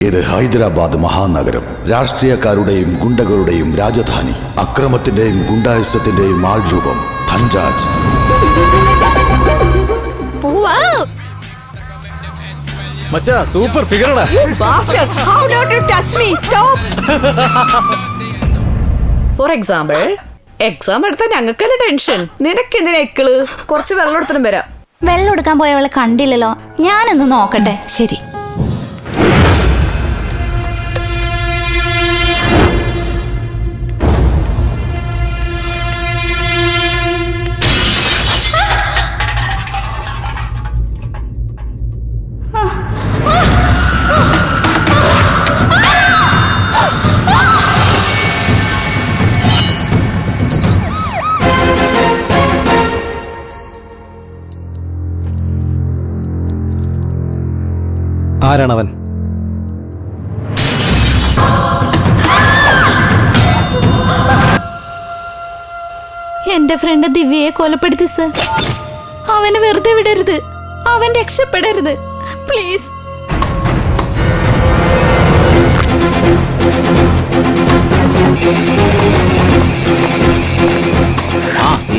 ഇത് ഹൈദരാബാദ് മഹാനഗരം, രാഷ്ട്രീയക്കാരുടെയും ഗുണ്ടകളുടെയും രാജധാനി, അക്രമത്തിന്റെയും ഗുണ്ടായുസത്തിന്റെയും ആൾരൂപം ധൻരാജ്. മച്ചാ സൂപ്പർ ഫിഗറാടാ. How dare you touch me? Stop. For example, exam എടുത്താൽ ഞങ്ങൾക്കല്ല ടെൻഷൻ, നിനക്കെന്തിനാ എക്കള്? കുറച്ച് വെള്ളം എടുത്തിട്ടും വരാം. വെള്ളം എടുക്കാൻ പോയവളെ കണ്ടില്ലല്ലോ, ഞാനൊന്ന് നോക്കട്ടെ. ശരി. ആരാണവൻ? എന്റെ ഫ്രണ്ട് ദിവ്യയെ കൊലപ്പെടുത്തി സർ. അവനെ വെറുതെ വിടരുത്, അവൻ രക്ഷപ്പെടരുത് പ്ലീസ്.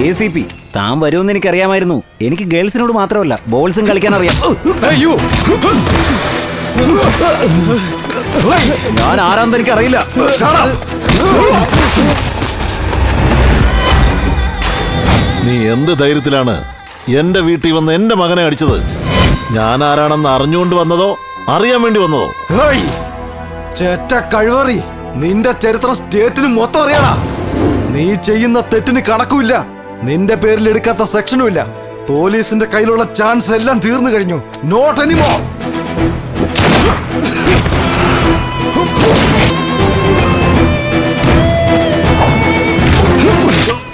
ACP താൻ വരുമെന്ന് എനിക്കറിയാമായിരുന്നു. എനിക്ക് ഗേൾസിനോട് മാത്രമല്ല ബോൾസും കളിക്കാൻ അറിയാം. ഞാൻ ആരാന്ന് എനിക്കറിയില്ല. നീ എന്ത് ധൈര്യത്തിലാണ് എന്റെ വീട്ടിൽ വന്ന് എന്റെ മകനെ അടിച്ചത്? ഞാൻ ആരാണെന്ന് അറിഞ്ഞുകൊണ്ട് വന്നതോ അറിയാൻ വേണ്ടി വന്നതോ? ചേറ്റ കഴിവറി, നിന്റെ ചരിത്രം സ്റ്റേറ്റിന് മൊത്തം അറിയണ. നീ ചെയ്യുന്ന തെറ്റിന് കണക്കുമില്ല, നിന്റെ പേരിൽ എടുക്കാത്ത സെക്ഷനും ഇല്ല. പോലീസിന്റെ കയ്യിലുള്ള ചാൻസ് എല്ലാം തീർന്നു കഴിഞ്ഞു. Not anymore.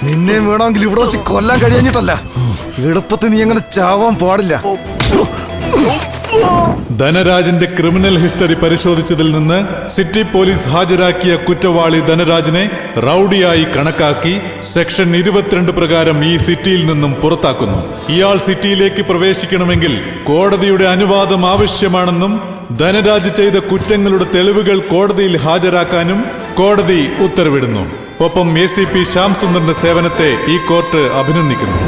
നിന്നെ വേണമെങ്കിൽ ഇവിടെ വെച്ച് കൊല്ലാൻ കഴിയാഞ്ഞിട്ടല്ല, എളുപ്പത്തിൽ നീ അങ്ങനെ ചാവാൻ പാടില്ല. ധനരാജിന്റെ ക്രിമിനൽ ഹിസ്റ്ററി പരിശോധിച്ചതിൽ നിന്ന് സിറ്റി പോലീസ് ഹാജരാക്കിയ കുറ്റവാളി ധനരാജിനെ റൌഡിയായി കണക്കാക്കി സെക്ഷൻ 22 പ്രകാരം ഈ സിറ്റിയിൽ നിന്നും പുറത്താക്കുന്നു. ഇയാൾ സിറ്റിയിലേക്ക് പ്രവേശിക്കണമെങ്കിൽ കോടതിയുടെ അനുവാദം ആവശ്യമാണെന്നും ധനരാജ് ചെയ്ത കുറ്റങ്ങളുടെ തെളിവുകൾ കോടതിയിൽ ഹാജരാക്കാനും കോടതി ഉത്തരവിടുന്നു. ഒപ്പം ACP ശ്യാം സുന്ദറിന്റെ സേവനത്തെ ഈ കോർട്ട് അഭിനന്ദിക്കുന്നു.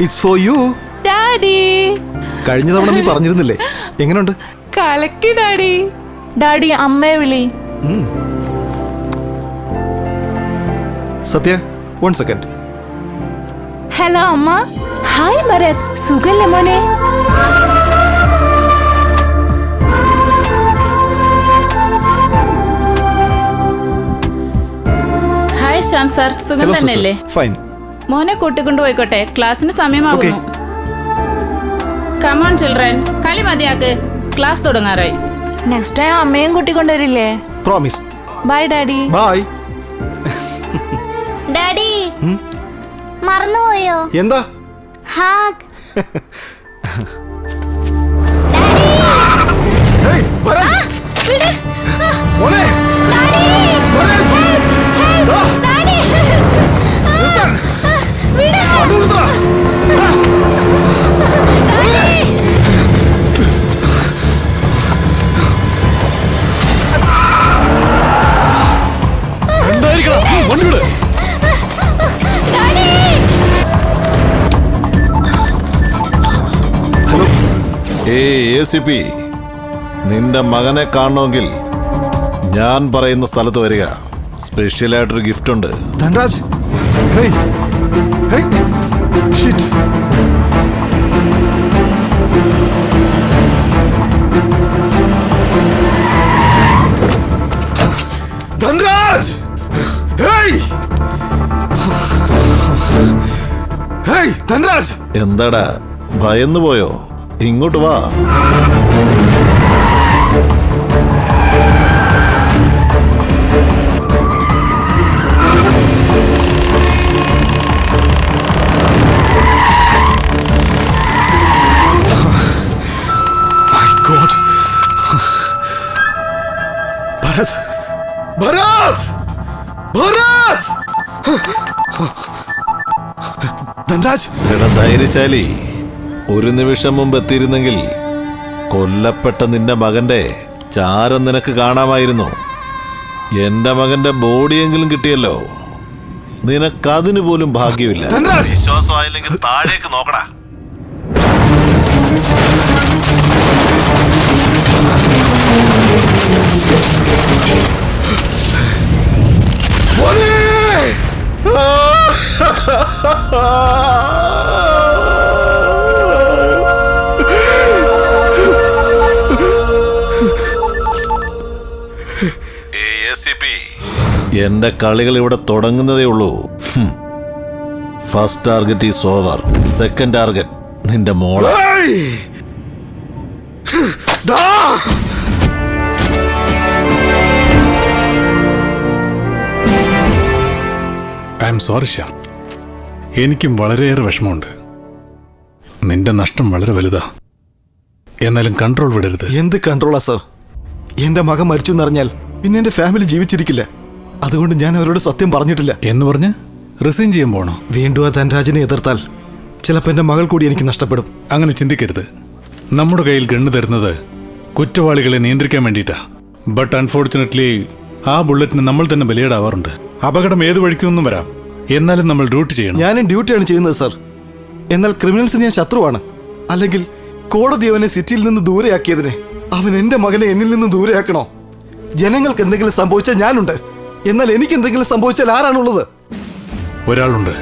It's for you daddy. കഴിഞ്ഞ തവണ നീ പറഞ്ഞിരുന്നില്ലേ? എങ്ങനെയുണ്ട്? കലക്കി ഡാഡി. ഡാഡി അമ്മയെ വിളി. സത്യ, 1 സെക്കൻഡ്. ഹലോ അമ്മ. ഹായ് ഭരത്, സുഖല്ലേ മോനെ? ഹായ് ശ്യാം സാർ, സുഖം തന്നെയല്ലേ? ഫൈൻ. മോനെ കൂട്ടിക്കൊണ്ടുപോയിക്കോട്ടെ, ക്ലാസ്സിന് സമയമാകുന്നു. കമോൺ ചിൽഡ്രൻ, കളി മതിയാക്ക്, ക്ലാസ് തുടങ്ങാറായി. നെക്സ്റ്റ് ടൈം അമ്മയും കൂട്ടിക്കൊണ്ടുവരില്ലേ? Promise. Bye daddy. Bye. Daddy മറന്നുപോയോ? എന്താ? ഹാഗ്. ഹേയ് ഭരത്, വിട്. മോനെ. ഭരത്, ഡാഡി നിർത്താൻ. വിട്. അത് നിർത്തടാ. ACP, നിന്റെ മകനെ കാണണമെങ്കിൽ ഞാൻ പറയുന്ന സ്ഥലത്ത് വരിക. സ്പെഷ്യലായിട്ടൊരു ഗിഫ്റ്റ് ഉണ്ട്. Dhanraj, hey hey shit. Dhanraj, hey hey Dhanraj. എന്താടാ ഭയന്നു പോയോ? ഇങ്ങോട്ട് വാ. भरत भरत भरत ധൻരാജ്! ധൻരാജ്! എടാ ധൈര്യശാലി, ഒരു നിമിഷം മുമ്പ് എത്തിയിരുന്നെങ്കിൽ കൊല്ലപ്പെട്ട നിന്റെ മകന്റെ ചാരം നിനക്ക് കാണാമായിരുന്നു. എന്റെ മകന്റെ ബോഡിയെങ്കിലും കിട്ടിയല്ലോ. നിനക്കതിന് പോലും ഭാഗ്യമില്ല. ധൻരാജ്! വിശ്വാസമായില്ലെങ്കിൽ താഴേക്ക് നോക്കടാ. എന്റെ കളികൾ ഇവിടെ തുടങ്ങുന്നതേ ഉള്ളൂ. First target is over. Second target നിന്റെ മോള്. I am sorry Shyam. എനിക്കും വളരെയേറെ വിഷമമുണ്ട്. നിന്റെ നഷ്ടം വളരെ വലുതാ. എന്നാലും കൺട്രോൾ വിടരുത്. എന്ത് കൺട്രോളാ സർ? എന്റെ മകൻ മരിച്ചു എന്നറിഞ്ഞാൽ പിന്നെ എന്റെ ഫാമിലി ജീവിച്ചിരിക്കില്ല. അതുകൊണ്ട് ഞാൻ അവരോട് സത്യം പറഞ്ഞിട്ടില്ല. എന്ന് പറഞ്ഞ് റിസൈൻ ചെയ്യാൻ പോണോ? വീണ്ടും ആ ധൻരാജിനെ എതിർത്താൽ ചിലപ്പോൾ എന്റെ മകൾ കൂടി എനിക്ക് നഷ്ടപ്പെടും. അങ്ങനെ ചിന്തിക്കരുത്. നമ്മുടെ കയ്യിൽ ഗണ്ണ് തരുന്നത് കുറ്റവാളികളെ നിയന്ത്രിക്കാൻ വേണ്ടിയിട്ടാ. ബട്ട് അൺഫോർച്ചുനേറ്റ്ലി ആ ബുള്ളറ്റിന് നമ്മൾ തന്നെ ബലിയാടാവാറുണ്ട്. അപകടം ഏത് വഴിക്കൊന്നും വരാം. എന്നാലും നമ്മൾ ഡ്യൂട്ടി ചെയ്യണം. ഞാനും ഡ്യൂട്ടിയാണ് ചെയ്യുന്നത് സർ. എന്നാൽ ക്രിമിനൽസിന് ഞാൻ ശത്രുവാണ്. അല്ലെങ്കിൽ കോടതി അവനെ സിറ്റിയിൽ നിന്ന് ദൂരെയാക്കിയതിനെ അവൻ എന്റെ മകനെ എന്നിൽ നിന്ന് ദൂരെയാക്കണോ? ജനങ്ങൾക്ക് എന്തെങ്കിലും സംഭവിച്ചാൽ ഞാനുണ്ട്. എന്നാൽ എനിക്ക് എന്തെങ്കിലും സംഭവിച്ചാൽ ആരാണുള്ളത്? ഒരാളുണ്ട്.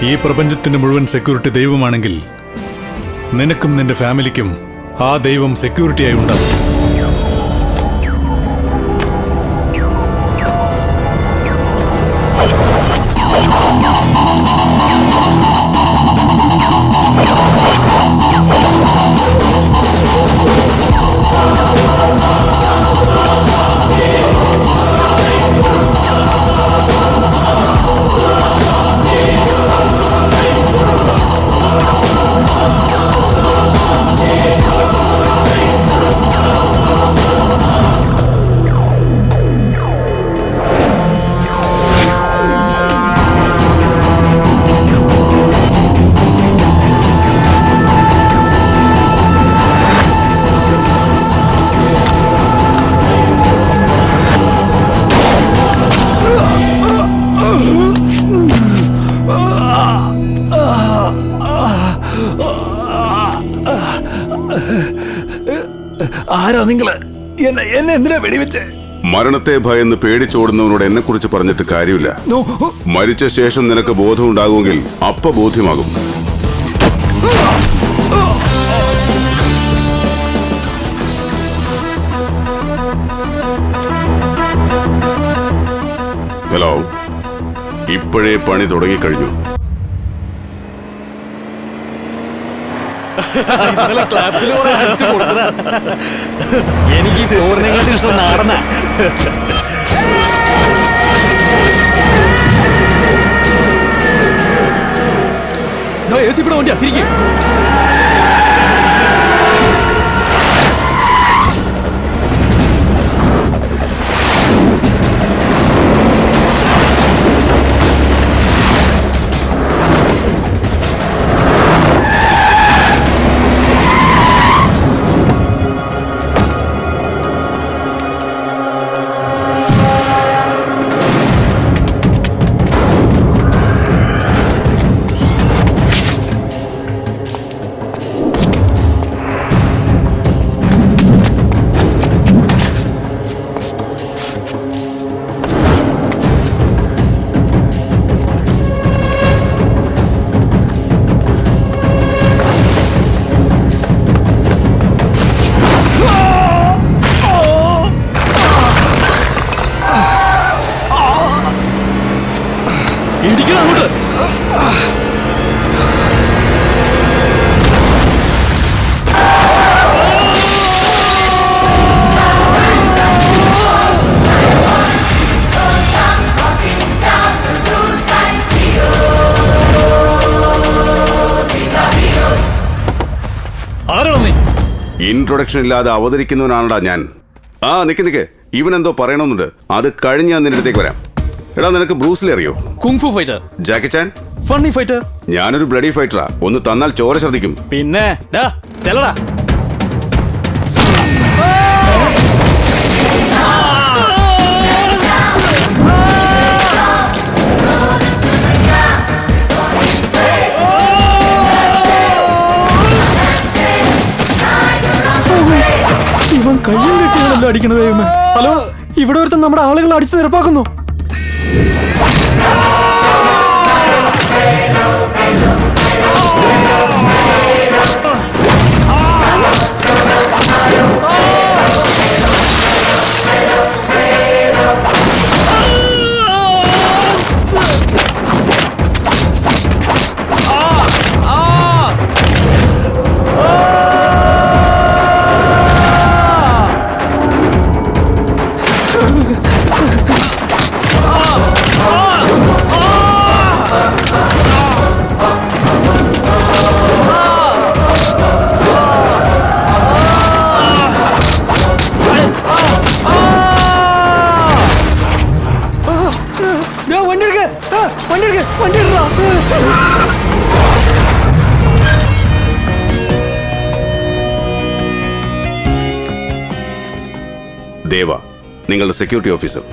ഈ പ്രപഞ്ചത്തിന്റെ മുഴുവൻ സെക്യൂരിറ്റി ദൈവമാണെങ്കിൽ നിനക്കും നിന്റെ ഫാമിലിക്കും ആ ദൈവം സെക്യൂരിറ്റിയായി ഉണ്ടാവും. ആരാ നിങ്ങള്? എന്നെ എന്തിനാ വെടിവെച്ചേ? മരണത്തെ ഭയന്ന് പേടിച്ചോടുന്നവനോട് എന്നെ കുറിച്ച് പറഞ്ഞിട്ട് കാര്യമില്ല. മരിച്ച ശേഷം നിനക്ക് ബോധം ഉണ്ടാകുമെങ്കിൽ അപ്പ ബോധ്യമാകും. ഹലോ, ഇപ്പോഴേ പണി തുടങ്ങിക്കഴിഞ്ഞു. എനിക്ക് ഫ്ലോറിനെക്കാട്ടും ഇഷ്ടം നാടനാ. വണ്ടിയാ തിരികെ. ഇൻട്രൊഡക്ഷൻ ഇല്ലാതെ അവതരിക്കുന്നവനാണടാ ഞാൻ. നിക്ക് ഇവനെന്തോ പറയണമെന്നുണ്ട്. അത് കഴിഞ്ഞ് ഞാൻ നിന്റെ അടുത്തേക്ക് വരാം. എടാ നിനക്ക് ബ്രൂസ്ലി അറിയോ? Kung fu fighter, Jackie Chan? Funny fighter. ഞാനൊരു ബ്ലഡി ഫൈറ്ററാ. ഒന്ന് തന്നാൽ ചോര ശ്രദ്ധിക്കും. പിന്നെ ഡാ ചെല്ലടാ. ഇവൻ കയ്യും കെട്ടിയാണല്ലോ അടിക്കണത് ദൈവമേ. ഹലോ, ഇവിടെ ഒരുത്തൻ നമ്മുടെ ആളുകൾ അടിച്ചു നിരപ്പാക്കുന്നു. ദേവ, നിങ്ങളുടെ സെക്യൂരിറ്റി ഓഫീസർ.